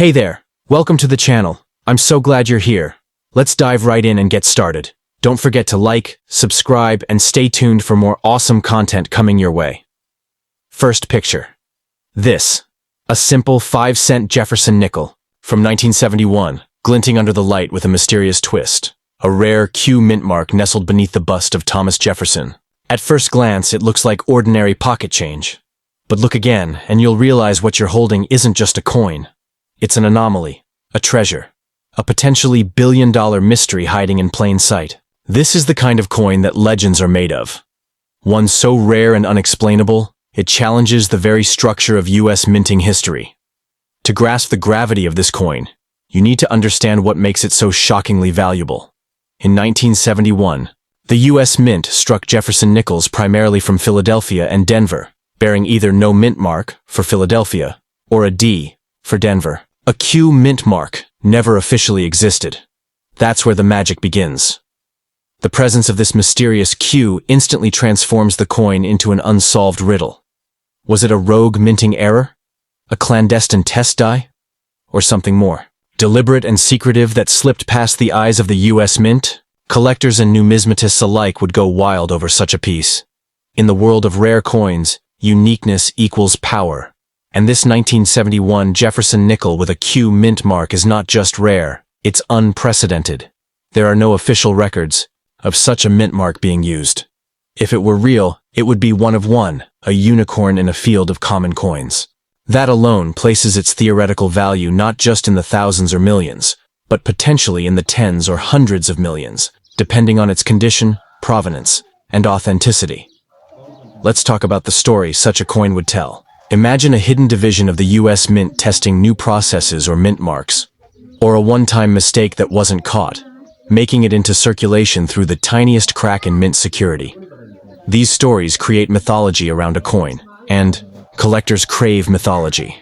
Hey there, welcome to the channel. I'm so glad you're here. Let's dive right in and get started. Don't forget to like, subscribe, and stay tuned for more awesome content coming your way. First picture. This. A simple 5-cent Jefferson nickel from 1971, glinting under the light with a mysterious twist. A rare Q mint mark nestled beneath the bust of Thomas Jefferson. At first glance, it looks like ordinary pocket change. But look again, and you'll realize what you're holding isn't just a coin. It's an anomaly, a treasure, a potentially billion-dollar mystery hiding in plain sight. This is the kind of coin that legends are made of. One so rare and unexplainable, it challenges the very structure of U.S. minting history. To grasp the gravity of this coin, you need to understand what makes it so shockingly valuable. In 1971, the U.S. Mint struck Jefferson nickels primarily from Philadelphia and Denver, bearing either no mint mark for Philadelphia or a D for Denver. A Q mint mark never officially existed. That's where the magic begins. The presence of this mysterious Q instantly transforms the coin into an unsolved riddle. Was it a rogue minting error? A clandestine test die? Or something more? Deliberate and secretive that slipped past the eyes of the U.S. Mint? Collectors and numismatists alike would go wild over such a piece. In the world of rare coins, uniqueness equals power. And this 1971 Jefferson nickel with a Q mint mark is not just rare, it's unprecedented. There are no official records of such a mint mark being used. If it were real, it would be one of one, a unicorn in a field of common coins. That alone places its theoretical value not just in the thousands or millions, but potentially in the tens or hundreds of millions, depending on its condition, provenance, and authenticity. Let's talk about the story such a coin would tell. Imagine a hidden division of the U.S. Mint testing new processes or mint marks, or a one-time mistake that wasn't caught, making it into circulation through the tiniest crack in mint security. These stories create mythology around a coin, and collectors crave mythology.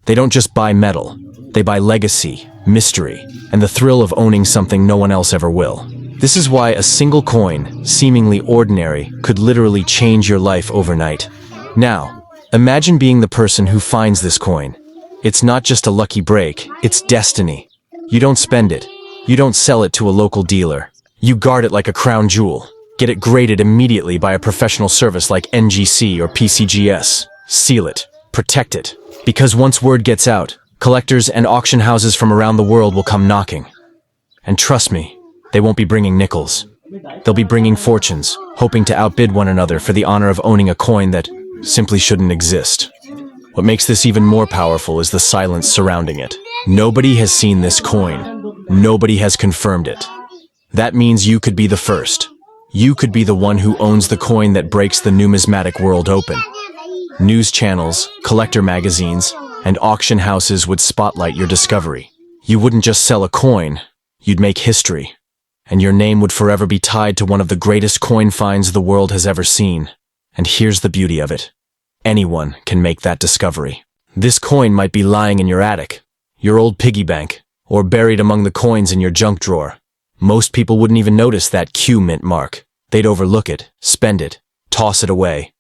They don't just buy metal, they buy legacy, mystery, and the thrill of owning something no one else ever will. This is why a single coin, seemingly ordinary, could literally change your life overnight. Now, imagine being the person who finds this coin. It's not just a lucky break, it's destiny. You don't spend it. You don't sell it to a local dealer. You guard it like a crown jewel. Get it graded immediately by a professional service like NGC or PCGS. Seal it. Protect it. Because once word gets out, collectors and auction houses from around the world will come knocking. And trust me, they won't be bringing nickels. They'll be bringing fortunes, hoping to outbid one another for the honor of owning a coin that simply shouldn't exist. What makes this even more powerful is the silence surrounding it. Nobody has seen this coin. Nobody has confirmed it. That means you could be the first. You could be the one who owns the coin that breaks the numismatic world open. News channels, collector magazines, and auction houses would spotlight your discovery. You wouldn't just sell a coin, you'd make history. And your name would forever be tied to one of the greatest coin finds the world has ever seen. And here's the beauty of it. Anyone can make that discovery. This coin might be lying in your attic, your old piggy bank, or buried among the coins in your junk drawer. Most people wouldn't even notice that Q mint mark. They'd overlook it, spend it, toss it away.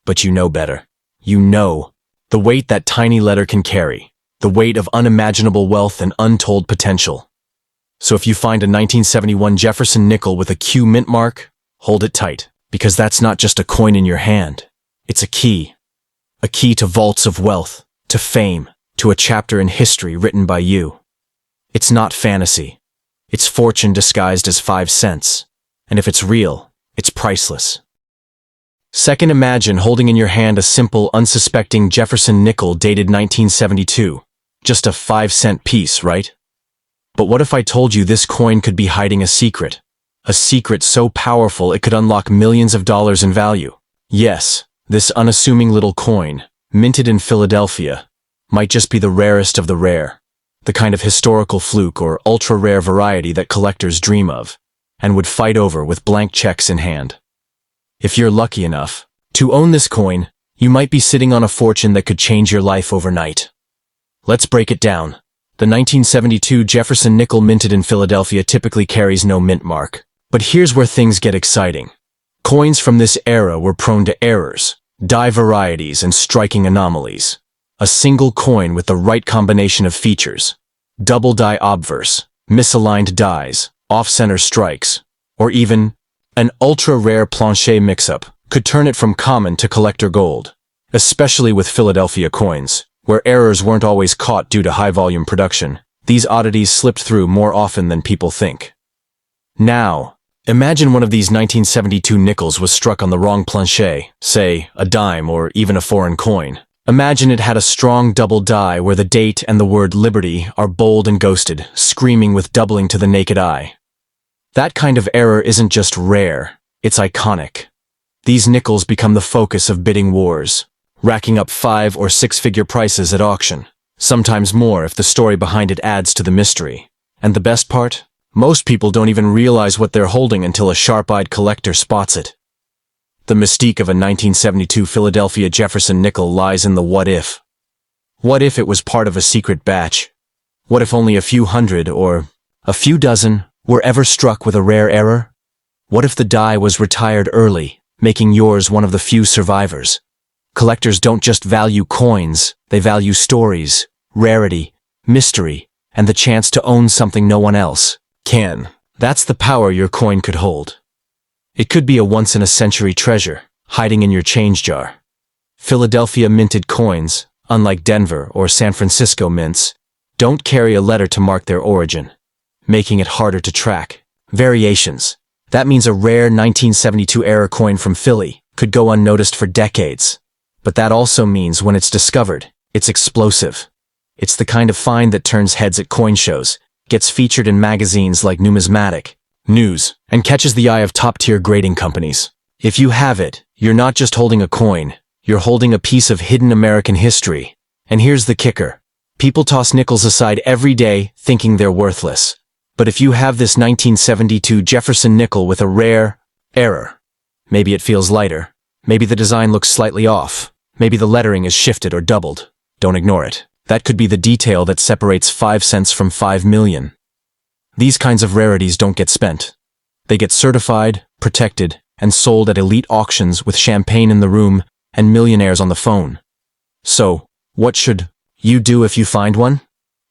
But you know better. You know the weight that tiny letter can carry, the weight of unimaginable wealth and untold potential. So if you find a 1971 Jefferson nickel with a Q mint mark, hold it tight. Because that's not just a coin in your hand. It's a key to vaults of wealth, to fame, to a chapter in history written by you. It's not fantasy. It's fortune disguised as 5 cents. And if it's real, it's priceless. Second, imagine holding in your hand a simple, unsuspecting Jefferson nickel dated 1972. Just a 5-cent piece, right? But what if I told you this coin could be hiding a secret? A secret so powerful it could unlock millions of dollars in value. Yes, this unassuming little coin, minted in Philadelphia, might just be the rarest of the rare, the kind of historical fluke or ultra-rare variety that collectors dream of, and would fight over with blank checks in hand. If you're lucky enough to own this coin, you might be sitting on a fortune that could change your life overnight. Let's break it down. The 1972 Jefferson nickel minted in Philadelphia typically carries no mint mark. But here's where things get exciting. Coins from this era were prone to errors, die varieties, and striking anomalies. A single coin with the right combination of features. Double die obverse, misaligned dies, off-center strikes, or even an ultra-rare plancher mix-up could turn it from common to collector gold, especially with Philadelphia coins, where errors weren't always caught due to high-volume production. These oddities slipped through more often than people think. Now, imagine one of these 1972 nickels was struck on the wrong plancher, say, a dime or even a foreign coin. Imagine it had a strong double die where the date and the word liberty are bold and ghosted, screaming with doubling to the naked eye. That kind of error isn't just rare, it's iconic. These nickels become the focus of bidding wars, racking up 5- or 6-figure prices at auction, sometimes more if the story behind it adds to the mystery. And the best part? Most people don't even realize what they're holding until a sharp-eyed collector spots it. The mystique of a 1972 Philadelphia Jefferson nickel lies in the what if. What if it was part of a secret batch? What if only a few hundred or a few dozen were ever struck with a rare error? What if the die was retired early, making yours one of the few survivors? Collectors don't just value coins, they value stories, rarity, mystery, and the chance to own something no one else can. That's the power your coin could hold. It could be a once-in-a-century treasure, hiding in your change jar. Philadelphia minted coins, unlike Denver or San Francisco mints, don't carry a letter to mark their origin, making it harder to track. Variations. That means a rare 1972 era coin from Philly could go unnoticed for decades. But that also means when it's discovered, it's explosive. It's the kind of find that turns heads at coin shows, gets featured in magazines like Numismatic, News, and catches the eye of top-tier grading companies. If you have it, you're not just holding a coin, you're holding a piece of hidden American history. And here's the kicker. People toss nickels aside every day thinking they're worthless. But if you have this 1972 Jefferson nickel with a rare error, maybe it feels lighter, maybe the design looks slightly off, maybe the lettering is shifted or doubled, don't ignore it. That could be the detail that separates 5 cents from 5 million. These kinds of rarities don't get spent. They get certified, protected, and sold at elite auctions with champagne in the room and millionaires on the phone. So, what should you do if you find one?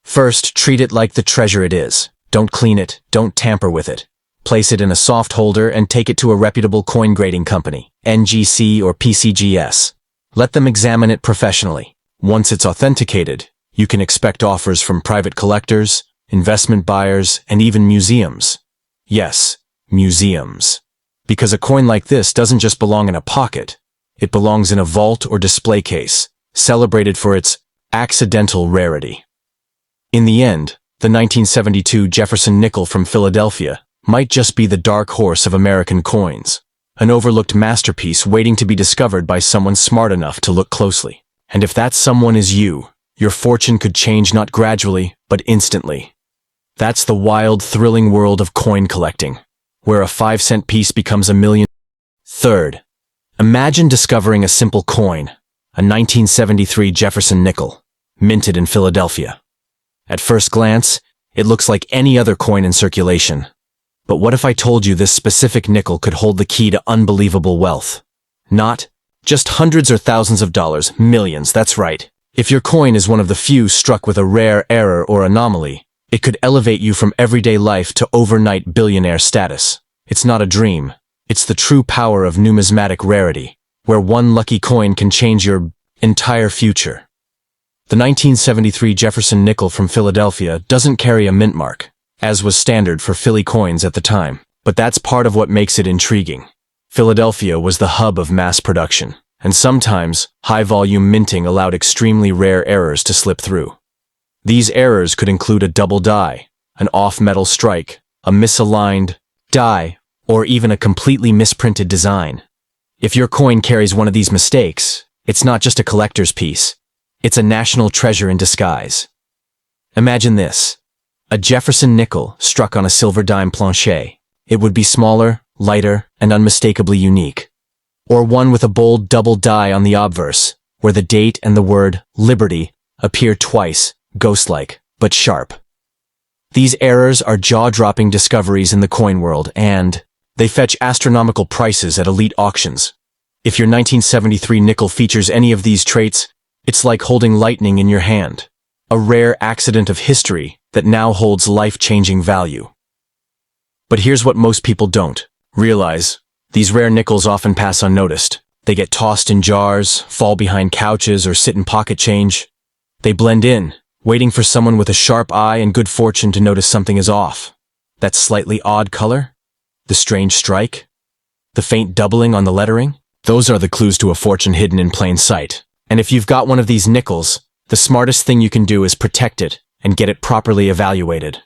First, treat it like the treasure it is. Don't clean it, don't tamper with it. Place it in a soft holder and take it to a reputable coin grading company, NGC or PCGS. Let them examine it professionally. Once it's authenticated, you can expect offers from private collectors, investment buyers, and even museums. Yes, museums. Because a coin like this doesn't just belong in a pocket. It belongs in a vault or display case, celebrated for its accidental rarity. In the end, the 1972 Jefferson nickel from Philadelphia might just be the dark horse of American coins, an overlooked masterpiece waiting to be discovered by someone smart enough to look closely. And if that someone is you, your fortune could change not gradually, but instantly. That's the wild, thrilling world of coin collecting, where a 5-cent piece becomes a million. Third, imagine discovering a simple coin, a 1973 Jefferson nickel, minted in Philadelphia. At first glance, it looks like any other coin in circulation. But what if I told you this specific nickel could hold the key to unbelievable wealth? Not just hundreds or thousands of dollars, millions, that's right. If your coin is one of the few struck with a rare error or anomaly, it could elevate you from everyday life to overnight billionaire status. It's not a dream. It's the true power of numismatic rarity, where one lucky coin can change your entire future. The 1973 Jefferson nickel from Philadelphia doesn't carry a mint mark, as was standard for Philly coins at the time. But that's part of what makes it intriguing. Philadelphia was the hub of mass production, and sometimes high-volume minting allowed extremely rare errors to slip through. These errors could include a double die, an off-metal strike, a misaligned die, or even a completely misprinted design. If your coin carries one of these mistakes, it's not just a collector's piece. It's a national treasure in disguise. Imagine this. A Jefferson nickel struck on a silver dime plancher. It would be smaller, lighter, and unmistakably unique. Or one with a bold double die on the obverse, where the date and the word liberty appear twice, ghost-like, but sharp. These errors are jaw-dropping discoveries in the coin world, and they fetch astronomical prices at elite auctions. If your 1973 nickel features any of these traits, It's like holding lightning in your hand, a rare accident of history that now holds life-changing value. But here's what most people don't realize. These rare nickels often pass unnoticed. They get tossed in jars, fall behind couches, or sit in pocket change. They blend in, waiting for someone with a sharp eye and good fortune to notice something is off. That slightly odd color? The strange strike? The faint doubling on the lettering? Those are the clues to a fortune hidden in plain sight. And if you've got one of these nickels, the smartest thing you can do is protect it and get it properly evaluated.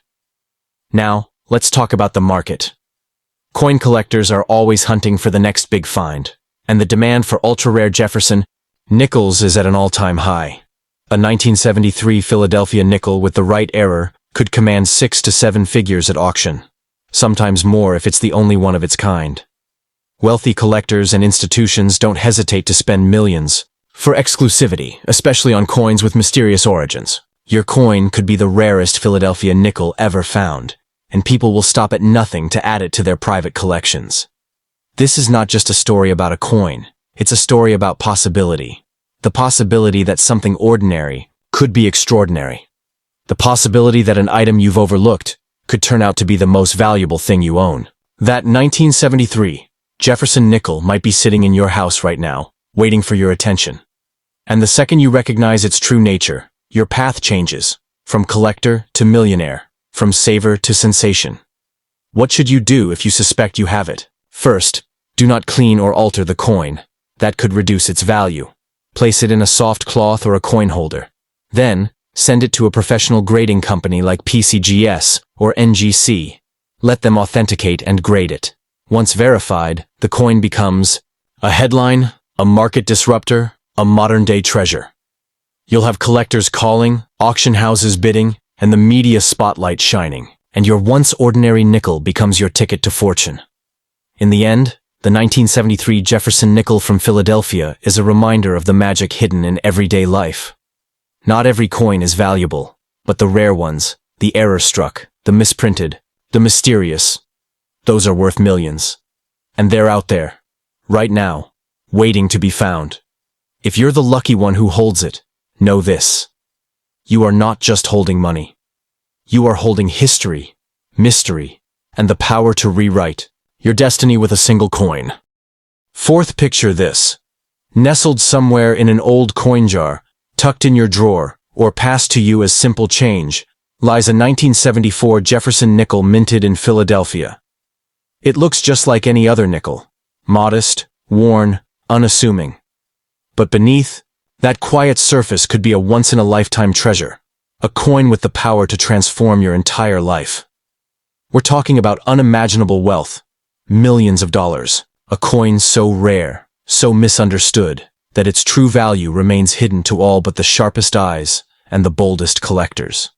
Now, let's talk about the market. Coin collectors are always hunting for the next big find, and the demand for ultra-rare Jefferson nickels is at an all-time high. A 1973 Philadelphia nickel with the right error could command 6 to 7 figures at auction, sometimes more if it's the only one of its kind. Wealthy collectors and institutions don't hesitate to spend millions for exclusivity, especially on coins with mysterious origins. Your coin could be the rarest Philadelphia nickel ever found, and people will stop at nothing to add it to their private collections. This is not just a story about a coin, it's a story about possibility. The possibility that something ordinary could be extraordinary. The possibility that an item you've overlooked could turn out to be the most valuable thing you own. That 1973 Jefferson nickel might be sitting in your house right now, waiting for your attention. And the second you recognize its true nature, your path changes, from collector to millionaire, from saver to sensation. What should you do if you suspect you have it? First, do not clean or alter the coin. That could reduce its value. Place it in a soft cloth or a coin holder. Then, send it to a professional grading company like PCGS or NGC. Let them authenticate and grade it. Once verified, the coin becomes a headline, a market disruptor, a modern-day treasure. You'll have collectors calling, auction houses bidding, and the media spotlight shining, and your once ordinary nickel becomes your ticket to fortune. In the end, the 1973 Jefferson nickel from Philadelphia is a reminder of the magic hidden in everyday life. Not every coin is valuable, but the rare ones, the error-struck, the misprinted, the mysterious, those are worth millions. And they're out there, right now, waiting to be found. If you're the lucky one who holds it, know this. You are not just holding money. You are holding history, mystery, and the power to rewrite your destiny with a single coin. Fourth, picture this. Nestled somewhere in an old coin jar, tucked in your drawer, or passed to you as simple change, lies a 1974 Jefferson nickel minted in Philadelphia. It looks just like any other nickel, modest, worn, unassuming. But beneath, that quiet surface could be a once-in-a-lifetime treasure, a coin with the power to transform your entire life. We're talking about unimaginable wealth, millions of dollars, a coin so rare, so misunderstood, that its true value remains hidden to all but the sharpest eyes and the boldest collectors.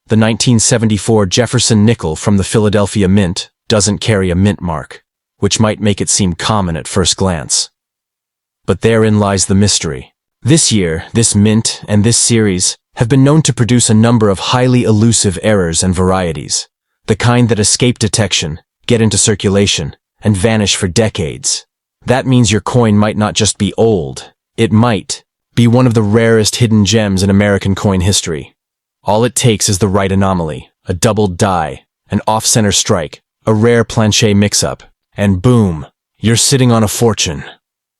The 1974 Jefferson nickel from the Philadelphia Mint doesn't carry a mint mark, which might make it seem common at first glance. But therein lies the mystery. This year, this mint and this series have been known to produce a number of highly elusive errors and varieties, the kind that escape detection, get into circulation, and vanish for decades. That means your coin might not just be old, it might be one of the rarest hidden gems in American coin history. All it takes is the right anomaly, a doubled die, an off-center strike, a rare planche mix-up, and boom, you're sitting on a fortune.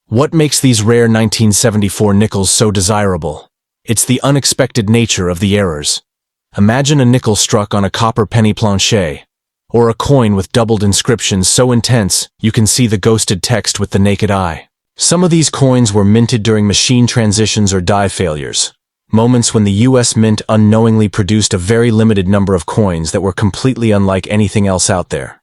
What makes these rare 1974 nickels so desirable? It's the unexpected nature of the errors. Imagine a nickel struck on a copper penny planche, or a coin with doubled inscriptions so intense you can see the ghosted text with the naked eye. Some of these coins were minted during machine transitions or die failures, moments when the US Mint unknowingly produced a very limited number of coins that were completely unlike anything else out there.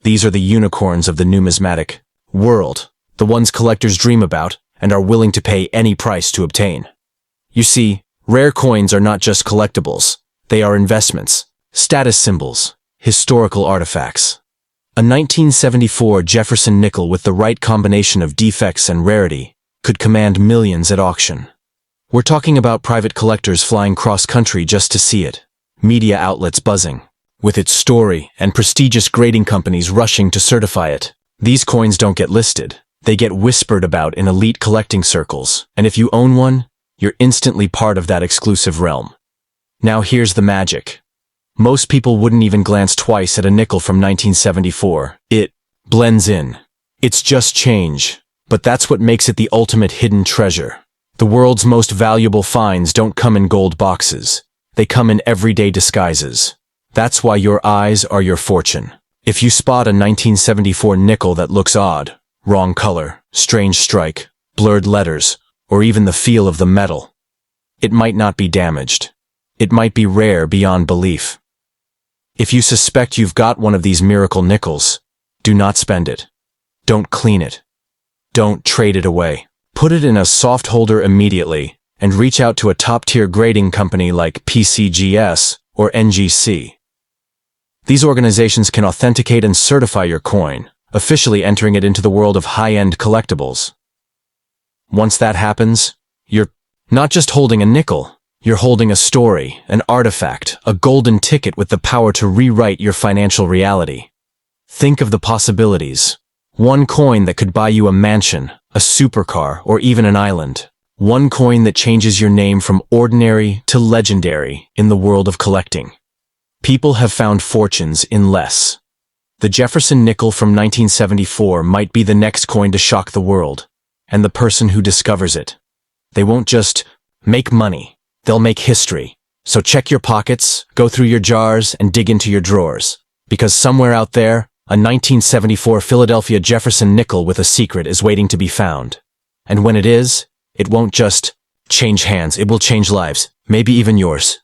These are the unicorns of the numismatic world, the ones collectors dream about and are willing to pay any price to obtain. You see, rare coins are not just collectibles, they are investments, status symbols, historical artifacts. A 1974 Jefferson nickel with the right combination of defects and rarity could command millions at auction. We're talking about private collectors flying cross-country just to see it, media outlets buzzing, with its story and prestigious grading companies rushing to certify it. These coins don't get listed, they get whispered about in elite collecting circles, and if you own one, you're instantly part of that exclusive realm. Now here's the magic. Most people wouldn't even glance twice at a nickel from 1974. It blends in. It's just change. But that's what makes it the ultimate hidden treasure. The world's most valuable finds don't come in gold boxes. They come in everyday disguises. That's why your eyes are your fortune. If you spot a 1974 nickel that looks odd, wrong color, strange strike, blurred letters, or even the feel of the metal, it might not be damaged. It might be rare beyond belief. If you suspect you've got one of these miracle nickels, do not spend it. Don't clean it. Don't trade it away. Put it in a soft holder immediately and reach out to a top-tier grading company like PCGS or NGC. These organizations can authenticate and certify your coin, officially entering it into the world of high-end collectibles. Once that happens, you're not just holding a nickel, you're holding a story, an artifact, a golden ticket with the power to rewrite your financial reality. Think of the possibilities. One coin that could buy you a mansion, a supercar, or even an island. One coin that changes your name from ordinary to legendary in the world of collecting. People have found fortunes in less. The Jefferson Nickel from 1974 might be the next coin to shock the world, and the person who discovers it. They won't just make money, they'll make history. So check your pockets, go through your jars, and dig into your drawers. Because somewhere out there, a 1974 Philadelphia Jefferson nickel with a secret is waiting to be found. And when it is, it won't just change hands, it will change lives, maybe even yours.